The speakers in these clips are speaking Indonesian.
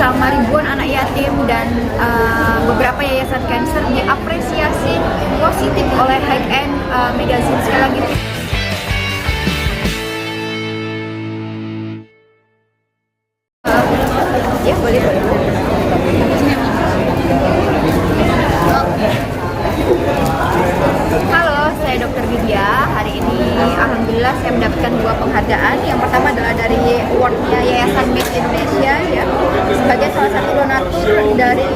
bersama ribuan anak yatim dan beberapa yayasan kanker diapresiasi positif oleh High End Magazine. Sekali lagi ya boleh. Halo, saya Dr. Vidya. Hari ini alhamdulillah saya mendapatkan 2 penghargaan. Yang pertama adalah dari award-nya Yayasan Miss Indonesia ya, sebagai salah satu donatur dari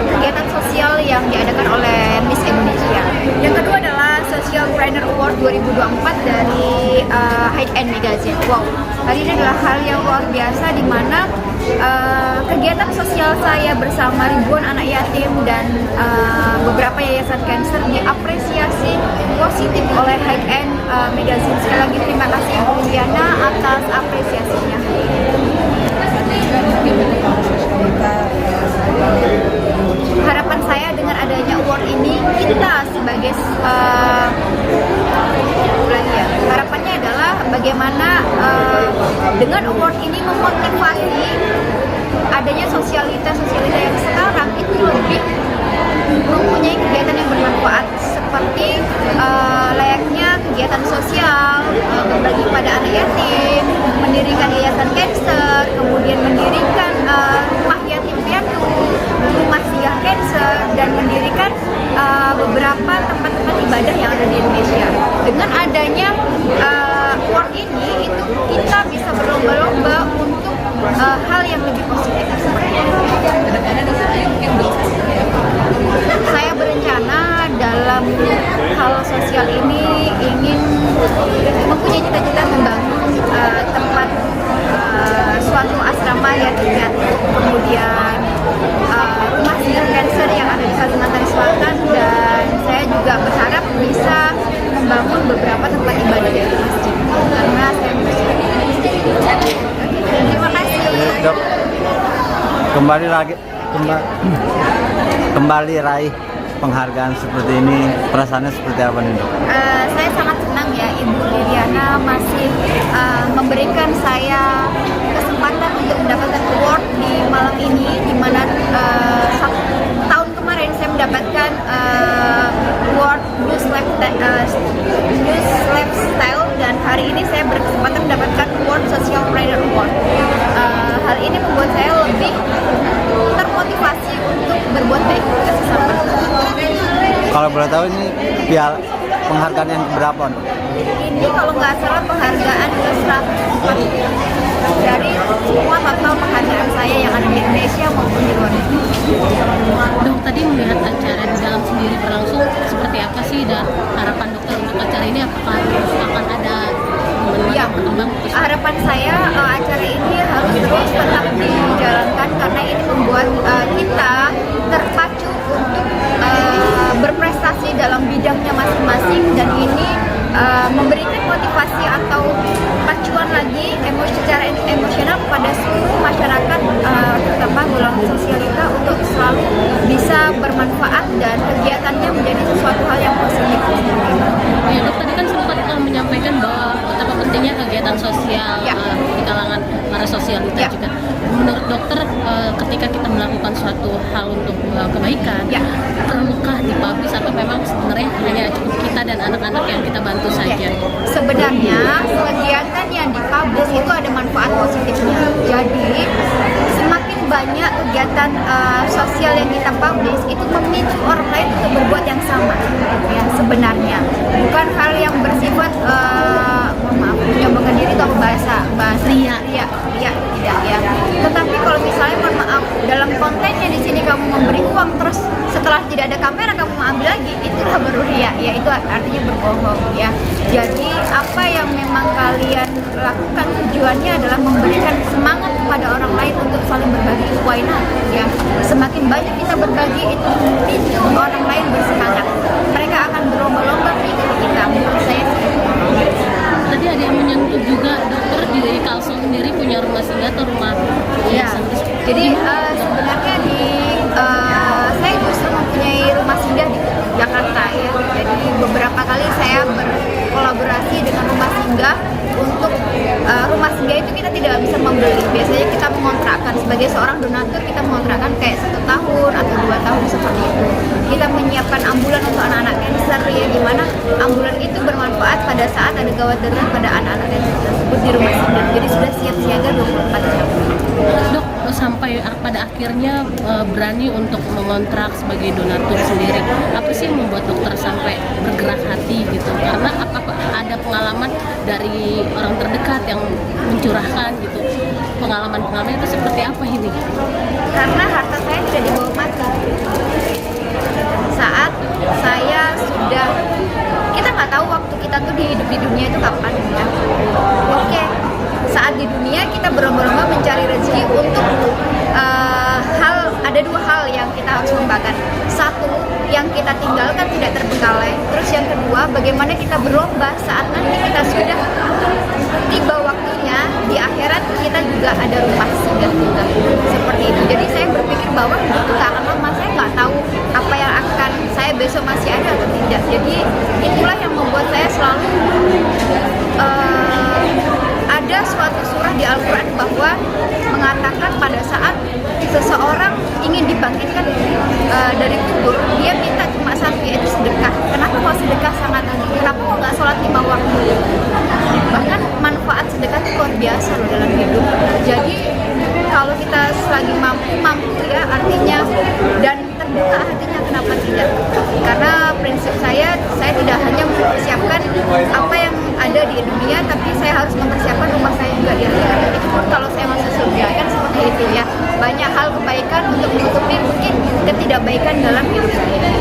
kegiatan sosial yang diadakan oleh Miss Indonesia. Yang kedua adalah Social Planner Award 2024 dari High End Magazine. Wow, hari ini adalah hal yang luar biasa di mana kegiatan sosial saya bersama ribuan anak yatim dan beberapa yayasan kanker diapresiasi positif oleh High End Magazine. Sekali lagi terima kasih Ibu Liliana atas apresiasinya. Harapan saya dengan adanya award ini, kita sebagai harapannya adalah bagaimana dengan award ini memotivasi adanya sosialita yang sekarang itu lebih mempunyai kegiatan yang bermanfaat seperti layaknya kegiatan sosial, berbagi pada anak yatim, mendirikan yayasan kanker, kemudian mendirikan rumah yatim piatu, rumah singgah kanker, dan mendirikan beberapa tempat-tempat ibadah yang ada di Indonesia. Dengan adanya award ini, itu kita bisa berlomba-lomba untuk hal yang lebih positif seperti itu. Saya berencana dalam hal sosial ini ingin mempunyai cita-cita membangun tempat suatu asrama yatim piatu, kemudian rumah singgah kanker yang ada di Kalimantan Selatan, dan saya juga berharap bisa membangun beberapa tempat ibadah di masjid karena saya bersyukur. Terima kasih. Dok, kembali raih penghargaan seperti ini, perasaannya seperti apa nih Dok? Saya sangat senang ya Ibu Liliana masih memberikan saya kesempatan untuk mendapatkan award di malam ini, di mana tahun kemarin saya mendapatkan award News Lifestyle, dan hari ini saya berkesempatan mendapatkan award Social Planner Award. Hal ini membuat saya lebih termotivasi untuk berbuat baik ke sesama. Kalau boleh tahu ini penghargaan yang berapa? Ini kalau nggak salah penghargaan ke-104 dari semua total penghargaan saya yang ada di Indonesia maupun di luar negeri. Dok, tadi melihat acara di dalam sendiri berlangsung seperti apa sih, dan harapan dokter untuk acara ini apakah akan ada berkembang? Harapan saya acara ini harus terus tetap dijalankan karena ini membuat kita terpacu untuk berprestasi dalam bidangnya masing-masing, dan ini memberikan motivasi atau pacuan lagi secara emosional kepada seluruh masyarakat, terutama golongan sosialita, untuk selalu bisa bermanfaat dan kegiatannya menjadi sesuatu hal yang positif. Ya, Dok, tadi kan sempat menyampaikan bahwa betapa pentingnya kegiatan sosial di kalangan para sosialita juga. Menurut dokter, ketika kita melakukan suatu hal untuk kebaikan, perlukah dipublish atau memang sebenarnya hanya cukup kita dan anak-anak yang kita bantu saja? Sebenarnya kegiatan yang dipublish itu ada manfaat positifnya. Jadi semakin banyak kegiatan sosial yang kita publish, itu memicu orang lain untuk berbuat yang sama. Ya, sebenarnya bukan hal yang bersifat menyombongkan diri atau bahasa tidak ya. Tetapi kalau misalnya mohon maaf, dalam kontennya di sini kamu memberi uang, terus setelah tidak ada kamera kamu mengambil lagi, itulah baru ria, ya itu artinya berbohong ya. Jadi apa yang memang kalian lakukan tujuannya adalah memberikan semangat kepada orang lain untuk saling berbagi. Why not ya? Semakin banyak kita berbagi, itu memicu orang lain bersemangat. Mereka akan berlomba-lomba mengikuti kita. Menurut saya sih. Tadi ada yang menyentuh juga, dokter di Kalsel sendiri punya rumah singgah atau rumah yayasan? Jadi sebenarnya saya justru mempunyai rumah singgah di Jakarta ya. Jadi beberapa kali saya berkolaborasi dengan rumah singgah untuk rumah singgah itu kita tidak bisa membeli. Biasanya kita mengontrakkan sebagai seorang donatur, kita mengontrakkan kayak 1 tahun atau 2 tahun seperti itu. Kita menyiapkan ambulan untuk anak-anak cancer, ya, dimana ambulan itu bermanfaat pada saat ada gawat darurat pada anak-anak cancer tersebut di rumah singgah. Jadi sudah siap siaga 24 jam. Dok, sampai pada akhirnya berani untuk mengontrak sebagai donatur sendiri. Apa sih yang membuat dokter sampai bergerak hati gitu? Karena apa ada pengalaman dari orang terdekat yang mencurahkan gitu. Pengalaman-pengalaman itu seperti apa ini? Karena harta saya tidak dibawa mati. Saat saya sudah, kita nggak tahu waktu kita tuh hidup di dunia itu kapan, ya. Oke, saat di dunia kita berlomba-lomba mencari rezeki untuk ada 2 hal yang kita harus membanggakan. Satu, yang kita tinggalkan tidak terbengkalai. Terus yang kedua, bagaimana kita berlomba saat nanti kita sudah tiba waktunya di akhirat, kita juga ada rumah singgah juga seperti itu. Jadi saya berpikir bahwa hidup itu gak akan lama. Saya nggak tahu apa yang akan saya besok masih ada atau tidak. Jadi itulah yang membuat saya selalu ada suatu surah di Al-Quran bahwa mengatakan pada saat seseorang ingin dibangkitkan dari kubur, dia minta cuma satu, yaitu sedekah. Kenapa kok sedekah sangat tinggi? Kenapa kok nggak sholat 5 waktu? Bahkan manfaat sedekah itu luar biasa loh dalam hidup. Jadi kalau kita selagi mampu ya, artinya, dan terbuka hatinya, kenapa tidak? Karena prinsip saya tidak hanya mempersiapkan apa yang ada di dunia, tapi saya harus mempersiapkan rumah saya juga di akhirat. Itu pun kalau saya masuk surga, kan seperti itu ya. Banyak hal kebaikan untuk menutupi mungkin ketidakbaikan dalam hidup saya.